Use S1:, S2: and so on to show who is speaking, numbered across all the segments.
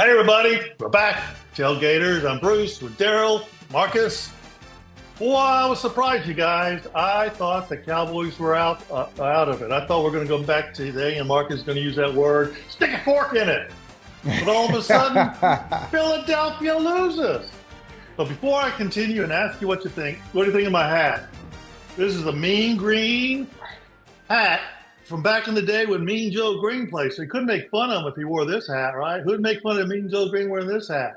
S1: Hey everybody, we're back. Tailgaters. I'm Bruce with Daryl, Marcus. Boy, I was surprised, you guys. I thought the Cowboys were out of it. I thought we are going to go back today, and Marcus is going to use that word, stick a fork in it. But all of a sudden, Philadelphia loses. But before I continue and ask you what you think, what do you think of my hat? This is a Mean Green hat from back in the day when Mean Joe Green played. So you couldn't make fun of him if he wore this hat, right? Who'd make fun of Mean Joe Green wearing this hat?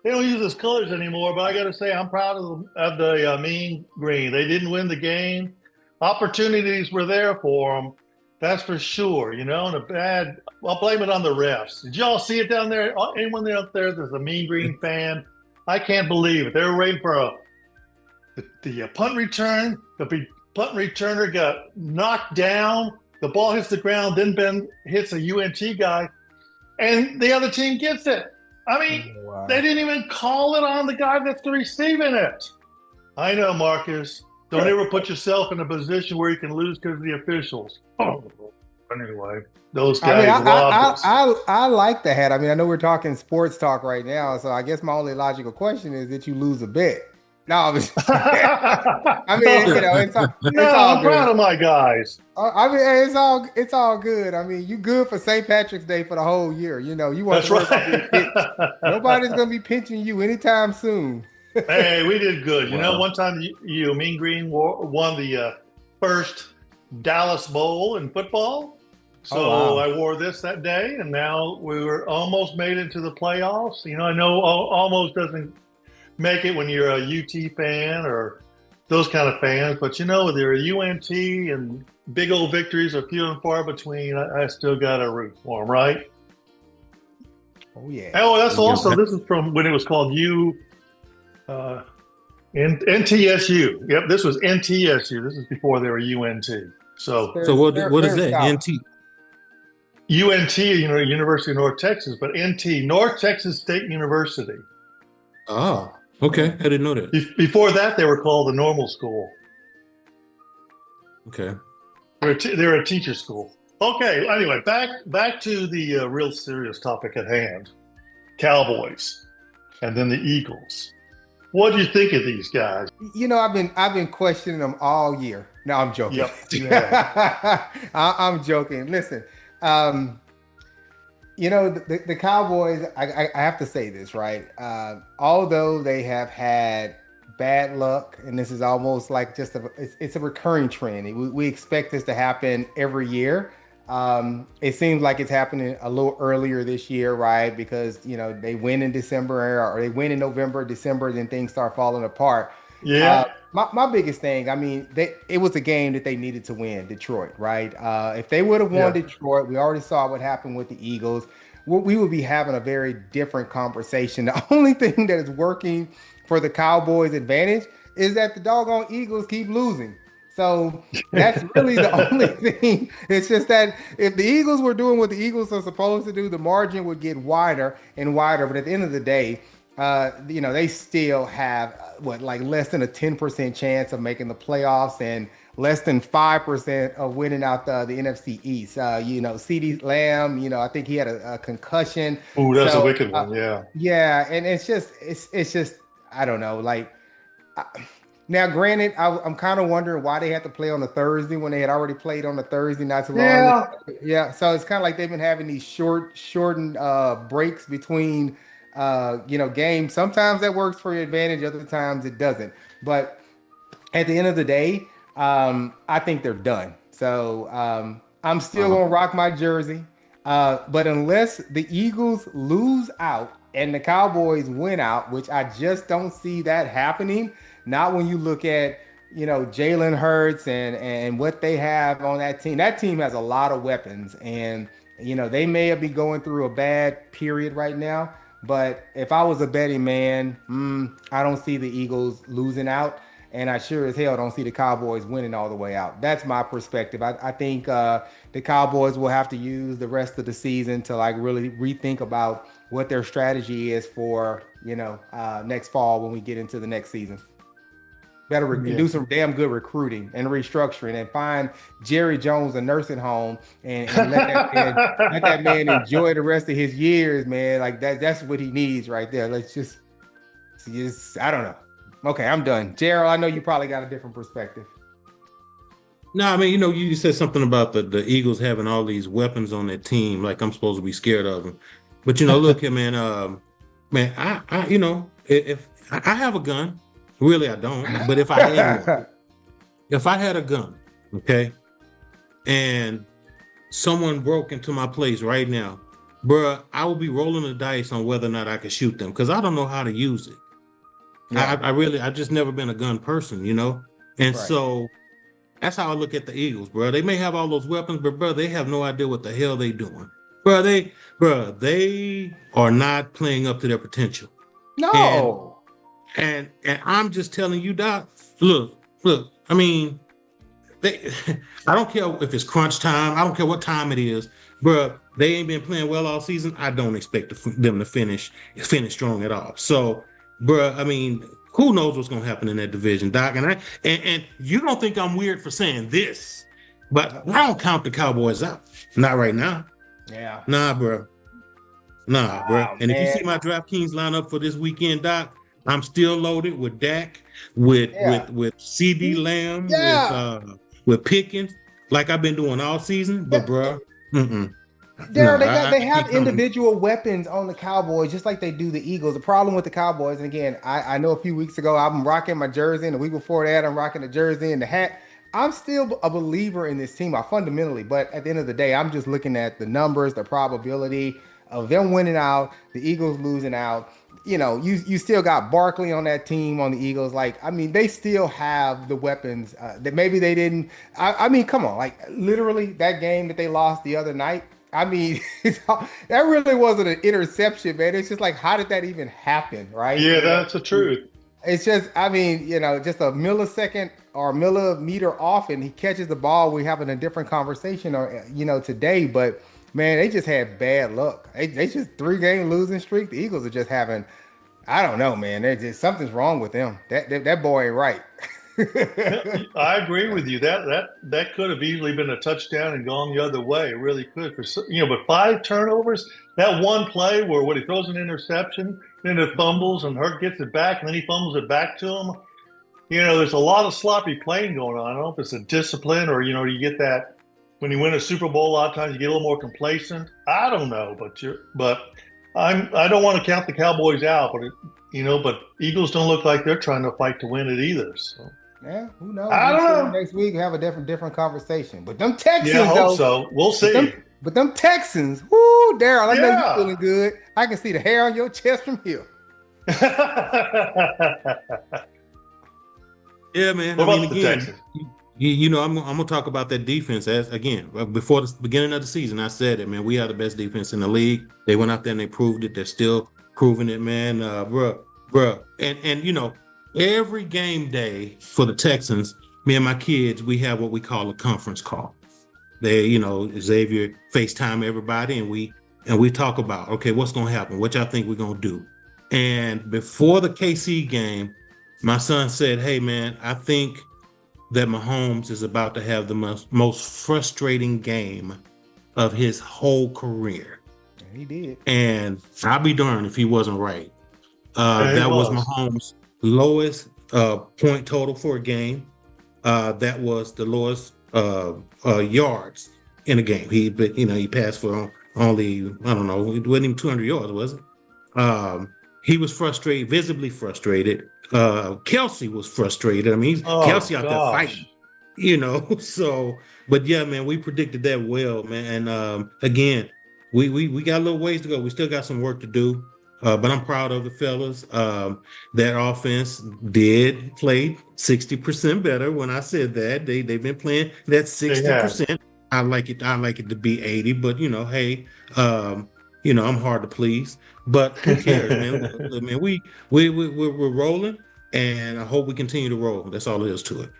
S1: They don't use his colors anymore, but I got to say I'm proud of the Mean Green. They didn't win the game. Opportunities were there for them, that's for sure. And I'll blame it on the refs. Did y'all see it down there? Anyone out there that's a Mean Green fan? I can't believe it. They were waiting for the punt return. The punt returner got knocked down. The ball hits the ground, then Ben hits a UNT guy, and the other team gets it. I mean, wow. They didn't even call it on the guy that's receiving it. I know, Marcus. Don't ever put yourself in a position where you can lose because of the officials. Oh, anyway, those guys robbed us.
S2: I like the hat. I mean, I know we're talking sports talk right now, so I guess my only logical question is that you lose a bet. No, I mean, it's all
S1: I'm
S2: good.
S1: proud of my guys.
S2: I mean, it's all good. I mean, you good for St. Patrick's Day for the whole year. You want
S1: That's right.
S2: Nobody's gonna be pinching you anytime soon.
S1: Hey, we did good. Wow. One time you Mean Green won the first Dallas Bowl in football. So I wore this that day, and now we were almost made it to the playoffs. I know almost doesn't make it when you're a UT fan or those kind of fans, but whether you're a UNT and big old victories are few and far between, I still got to root for them, right?
S2: Oh yeah.
S1: Oh, that's also this is from when it was called NTSU. Yep, this was NTSU. This is before they were UNT. So
S3: what is that? NT.
S1: UNT, University of North Texas, but NT, North Texas State University.
S3: Oh. Okay, I didn't know that.
S1: Before that, they were called the normal school.
S3: Okay.
S1: They're a teacher school. Okay, anyway, back to the real serious topic at hand. Cowboys, and then the Eagles. What do you think of these guys?
S2: I've been questioning them all year. No, I'm joking.
S1: Yep. Yeah.
S2: I'm joking. Listen, the Cowboys, I have to say this, right? Although they have had bad luck, and this is almost like it's a recurring trend. We expect this to happen every year. It seems like it's happening a little earlier this year, right? Because, they win in December or they win in November, December, then things start falling apart.
S1: Yeah.
S2: My biggest thing, it was a game that they needed to win, Detroit, right? If they would have won Detroit, we already saw what happened with the Eagles. We would be having a very different conversation. The only thing that is working for the Cowboys' advantage is that the doggone Eagles keep losing. So that's really the only thing. It's just that if the Eagles were doing what the Eagles are supposed to do, the margin would get wider and wider. But at the end of the day, they still have less than a 10% chance of making the playoffs and less than 5% of winning out the NFC East. CeeDee Lamb, I think he had a concussion.
S1: Oh, that's a wicked one. Yeah.
S2: Yeah. And it's just, I don't know. Now, granted, I'm kind of wondering why they had to play on a Thursday when they had already played on a Thursday not too long ago. Yeah. So it's kind of like they've been having these shortened breaks between games. Sometimes that works for your advantage, other times it doesn't. But at the end of the day, I think they're done. So I'm still gonna rock my jersey. But unless the Eagles lose out and the Cowboys win out, which I just don't see that happening, not when you look at Jalen Hurts and what they have on that team. That team has a lot of weapons, and they may be going through a bad period right now. But if I was a betting man, I don't see the Eagles losing out, and I sure as hell don't see the Cowboys winning all the way out. That's my perspective. I think the Cowboys will have to use the rest of the season to really rethink about what their strategy is for next fall when we get into the next season. Better do some damn good recruiting and restructuring and find Jerry Jones a nursing home and let that man enjoy the rest of his years, man. Like that's what he needs right there. Let's just I don't know. Okay, I'm done. Gerald, I know you probably got a different perspective.
S3: No, I mean, you said something about the Eagles having all these weapons on their team, like I'm supposed to be scared of them. But look here, man. Man, if I have a gun, really I don't. But if I had a gun, okay, and someone broke into my place right now, bruh, I would be rolling the dice on whether or not I could shoot them because I don't know how to use it. Yeah. I just never been a gun person, and right. So. That's how I look at the Eagles, bro. They may have all those weapons, but bro, they have no idea what the hell they doing. They are not playing up to their potential.
S2: No.
S3: And I'm just telling you, Doc, look, I mean, I don't care if it's crunch time. I don't care what time it is, bro. They ain't been playing well all season. I don't expect them to finish strong at all. So, bro, I mean, who knows what's going to happen in that division, Doc? And you don't think I'm weird for saying this, but I don't count the Cowboys out. Not right now.
S2: Yeah.
S3: Nah, bro. And if you see my DraftKings lineup for this weekend, Doc, I'm still loaded with Dak, with CD Lamb, with Pickens, like I've been doing all season. But, bro,
S2: Darryl, they have individual weapons on the Cowboys, just like they do the Eagles. The problem with the Cowboys, and again, I know a few weeks ago I'm rocking my jersey, and the week before that I'm rocking the jersey and the hat. I'm still a believer in this team, fundamentally, but at the end of the day, I'm just looking at the numbers, the probability of them winning out, the Eagles losing out. You still got Barkley on that team on the Eagles. Like, I mean, they still have the weapons that maybe they didn't. I mean, come on, like literally that game that they lost the other night. I mean, that really wasn't an interception, man. It's just like, how did that even happen, right?
S1: Yeah, that's the truth.
S2: It's just, I mean, just a millisecond or millimeter off, and he catches the ball. We're having a different conversation, today. But man, they just had bad luck. They just 3-game losing streak. The Eagles are just having, I don't know, man. They're just something's wrong with them. That boy ain't right.
S1: I agree with you. That could have easily been a touchdown and gone the other way. It really could. But 5 turnovers, that one play where he throws an interception, then it fumbles and Hurt gets it back, and then he fumbles it back to him. There's a lot of sloppy playing going on. I don't know if it's a discipline or you get that when you win a Super Bowl. A lot of times you get a little more complacent. I don't know, but I don't want to count the Cowboys out. But Eagles don't look like they're trying to fight to win it either. So.
S2: Yeah, who knows?
S1: I don't know.
S2: Next week, have a different conversation. But them Texans,
S1: I hope so. We'll see.
S2: But them Texans, whoo, Darryl, I know you're feeling good. I can see the hair on your chest from here.
S3: Yeah, man.
S1: What about the Texans?
S3: I'm gonna talk about that defense before the beginning of the season. I said it, man. We are the best defense in the league. They went out there and they proved it. They're still proving it, man. Bruh. And every game day for the Texans, me and my kids, we have what we call a conference call. Xavier FaceTime everybody, and we talk about, okay, what's going to happen? What y'all think we're going to do? And before the KC game, my son said, hey, man, I think that Mahomes is about to have the most frustrating game of his whole career.
S2: And he did.
S3: And I'll be darned if he wasn't right. That was Mahomes' lowest point total for a game. That was the lowest yards in a game. He passed for only, I don't know, it wasn't even 200 yards, was it? He was frustrated, visibly frustrated. Kelsey was frustrated. I mean, Kelsey out there fighting, So, but yeah, man, we predicted that well, man. And again, we got a little ways to go. We still got some work to do. But I'm proud of the fellas. That offense did play 60% better. When I said that, they've been playing that 60%. I like it to be 80, but hey, I'm hard to please. But who cares, man? Look, man, we're rolling, and I hope we continue to roll. That's all there is to it.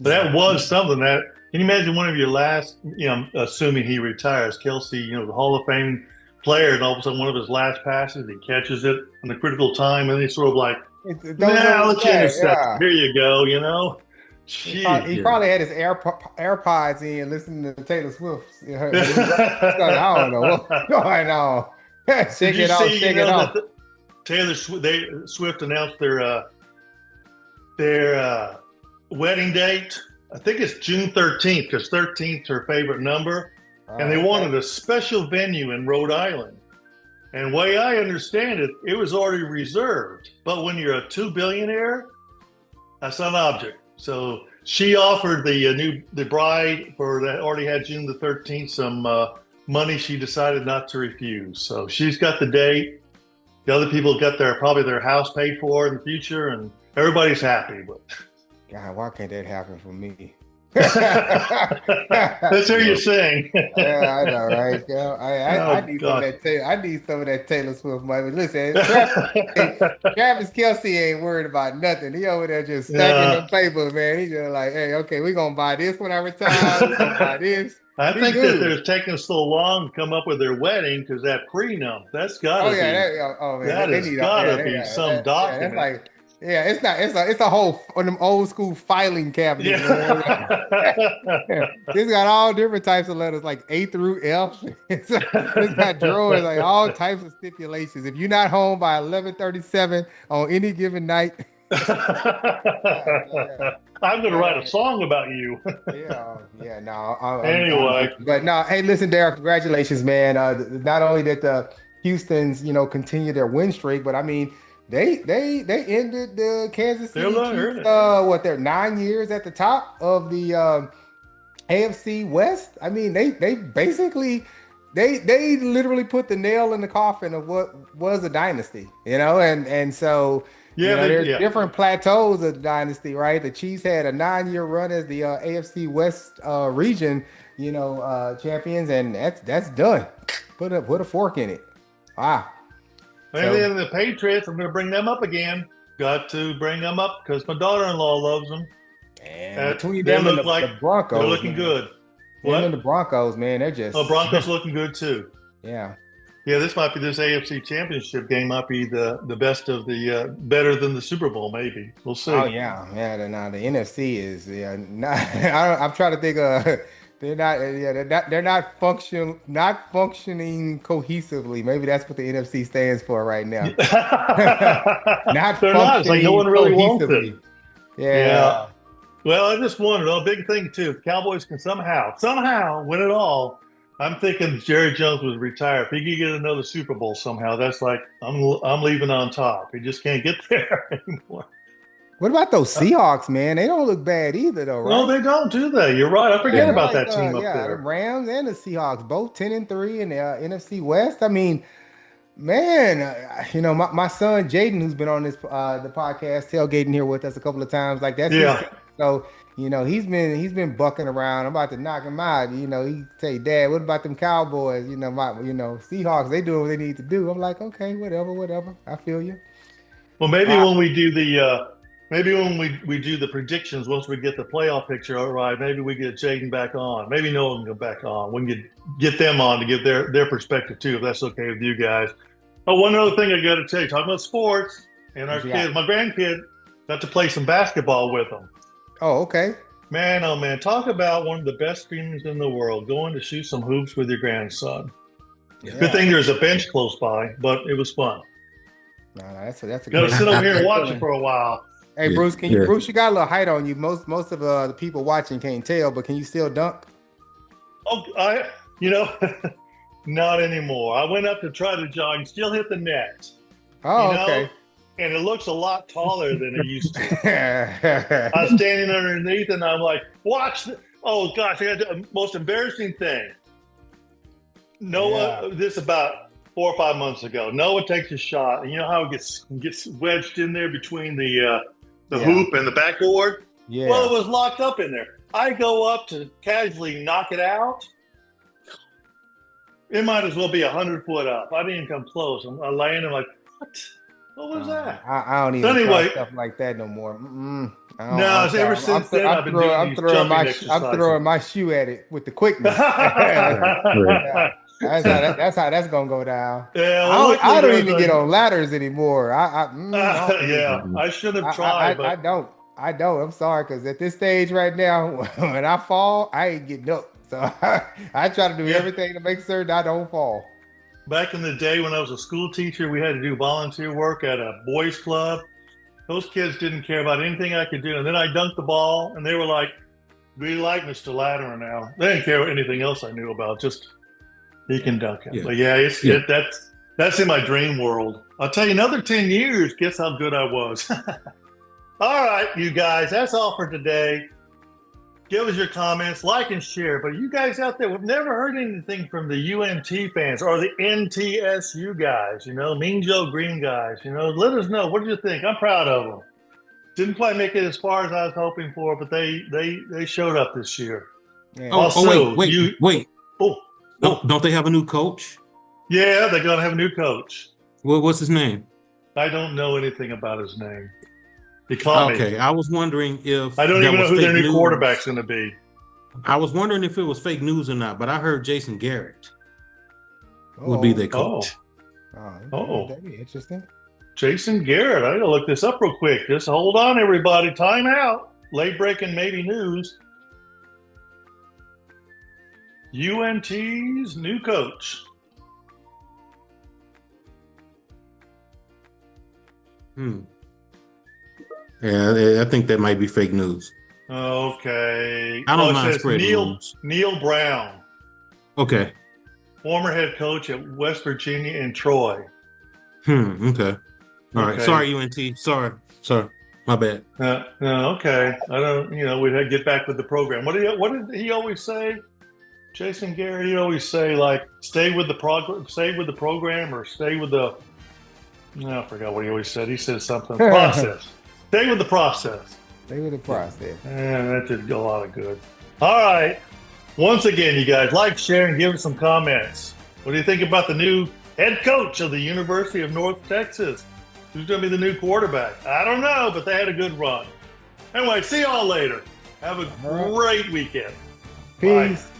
S1: That was something that. Can you imagine one of your last? Assuming he retires, Kelsey, the Hall of Fame player, and all of a sudden one of his last passes, he catches it in the critical time, and he's sort of like, Nah, let you intercept. Yeah. Here you go. You know.
S2: He probably had his AirPods in listening to Taylor Swift. I don't know what's going on. Shake it off.
S1: Taylor Swift announced their wedding date. I think it's June 13th because 13th is her favorite number. And they wanted a special venue in Rhode Island. And the way I understand it, it was already reserved. But when you're a $2 billionaire, that's not an object. So she offered the bride for that already had June the 13th some money she decided not to refuse. So she's got the date. The other people got probably their house paid for in the future, and everybody's happy. But
S2: God, why can't that happen for me?
S1: Let's hear you sing.
S2: Yeah, I know, right? I need some of that. I need some of that Taylor Swift money. Listen, Travis Kelce ain't worried about nothing. He over there just stacking the playbook, man. He's just like, hey, okay, we're gonna buy this when I retire. We're gonna buy this.
S1: I think that they're taking so long to come up with their wedding because that prenup, that's gotta be. That has gotta be some document.
S2: That's like. Yeah, it's a whole one of them old school filing cabinets. Yeah. It's got all different types of letters, like A through F. It's got drawers, like all types of stipulations. If you're not home by 11:37 on any given night,
S1: I'm gonna write a song about you.
S2: Anyway, but no, hey, listen, Derek, congratulations, man. Not only did the Houston's continue their win streak, but I mean. They ended the Kansas City Chiefs, they're 9 years at the top of the AFC West. I mean, they basically they literally put the nail in the coffin of what was a dynasty, and so there's different plateaus of the dynasty, right? The Chiefs had a 9-year run as the AFC West region, champions, and that's done. Put a fork in it. Wow.
S1: And then the Patriots, I'm going to bring them up again. Got to bring them up because my daughter-in-law loves them.
S2: And between them and the Broncos,
S1: they're looking good.
S2: What? And the Broncos, man, they're just.
S1: Oh, Broncos looking good too.
S2: Yeah.
S1: Yeah, this AFC Championship game might be the best of the better than the Super Bowl, maybe. We'll see.
S2: Oh yeah. Now the NFC is I'm trying to think of. They're not functioning cohesively. Maybe that's what the NFC stands for right now.
S1: They're not. It's like no one really wants it.
S2: Yeah.
S1: Well, I just wondered. A big thing too. If Cowboys can somehow win it all. I'm thinking Jerry Jones was retired. If he could get another Super Bowl somehow, that's like I'm leaving on top. He just can't get there anymore.
S2: What about those Seahawks, man? They don't look bad either, though, right?
S1: No, they don't, do they? You're right. I forget about that team up there.
S2: The Rams and the Seahawks, both 10-3 in the NFC West. I mean, man, my son Jaden, who's been on this the podcast, tailgating here with us a couple of times, like that's so he's been bucking around. I'm about to knock him out. He say, Dad, what about them Cowboys? Seahawks, they doing what they need to do. I'm like, okay, whatever. I feel you.
S1: Well, maybe when we do the. Maybe when we do the predictions, once we get the playoff picture all right, maybe we get Jaden back on. Maybe Noah can go back on. We can get them on to give their perspective too, if that's okay with you guys. Oh, one other thing I got to tell you, talking about sports and our kids, my grandkid got to play some basketball with them.
S2: Oh, okay.
S1: Man, oh man, talk about one of the best feelings in the world, going to shoot some hoops with your grandson. Yeah. Good thing there's a bench close by, but it was fun.
S2: No, that's a
S1: got to sit over here and watch it for a while.
S2: Hey Bruce, Bruce, you got a little height on you. Most of the people watching can't tell, but can you still dunk?
S1: Oh, not anymore. I went up to try to jog, still hit the net.
S2: Oh, okay.
S1: And it looks a lot taller than it used to. I was standing underneath, and I'm like, "Watch!" Oh gosh, I got the most embarrassing thing. Noah, this about 4 or 5 months ago. Noah takes a shot, and you know how it gets wedged in there between the hoop and the backboard? Yeah. Well, it was locked up in there. I go up to casually knock it out. It might as well be 100 foot up. I didn't even come close. I'm laying there like, what was that?
S2: I don't even try stuff like that no more.
S1: Ever since then, I've been doing
S2: I'm throwing my shoe at it with the quickness. That's how that's gonna go down.
S1: Yeah, well,
S2: I don't even get on ladders anymore.
S1: Yeah, I should have tried, but
S2: I don't. I'm sorry, because at this stage right now, when I fall, I ain't getting up. So I try to do everything to make certain I don't fall.
S1: Back in the day when I was a school teacher, we had to do volunteer work at a boys' club. Those kids didn't care about anything I could do. And then I dunked the ball, and they were like, "We like Mr. Ladder now." They didn't care anything else I knew about. Just he can dunk it.
S3: Yeah.
S1: But that's in my dream world. I'll tell you, another 10 years, guess how good I was. All right, you guys, that's all for today. Give us your comments, like and share. But you guys out there, we've never heard anything from the UNT fans or the NTSU guys, Mean Joe Green guys. Let us know. What did you think? I'm proud of them. Didn't quite make it as far as I was hoping for, but they showed up this year.
S2: Yeah.
S3: Wait. Don't they have a new coach?
S1: Yeah, they're going to have a new coach.
S3: Well, what's his name?
S1: I don't know anything about his name. He caught me.
S3: Okay, I was wondering if
S1: I don't even know who their new quarterback's going to be.
S3: I was wondering if it was fake news or not, but I heard Jason Garrett would be their coach.
S2: That'd be interesting.
S1: Jason Garrett. I got to look this up real quick. Just hold on, everybody. Time out. Late breaking maybe news. UNT's new coach.
S3: Yeah, I think that might be fake news.
S1: Okay.
S3: I don't mind spreading news.
S1: Neil Brown.
S3: Okay.
S1: Former head coach at West Virginia and Troy.
S3: Okay. All right. Sorry, UNT. Sorry. My bad.
S1: No, okay. I don't. We had to get back with the program. What did he always say? Jason Garrett. He always say like, stay with the program, or stay with the. I forgot what he always said. He said something. Process. Stay with the process.
S2: Stay with the process.
S1: Yeah, that did a lot of good. All right. Once again, you guys, like, share, and give us some comments. What do you think about the new head coach of the University of North Texas? Who's going to be the new quarterback? I don't know, but they had a good run. Anyway, see y'all later. Have a great weekend.
S2: Peace.
S1: Bye.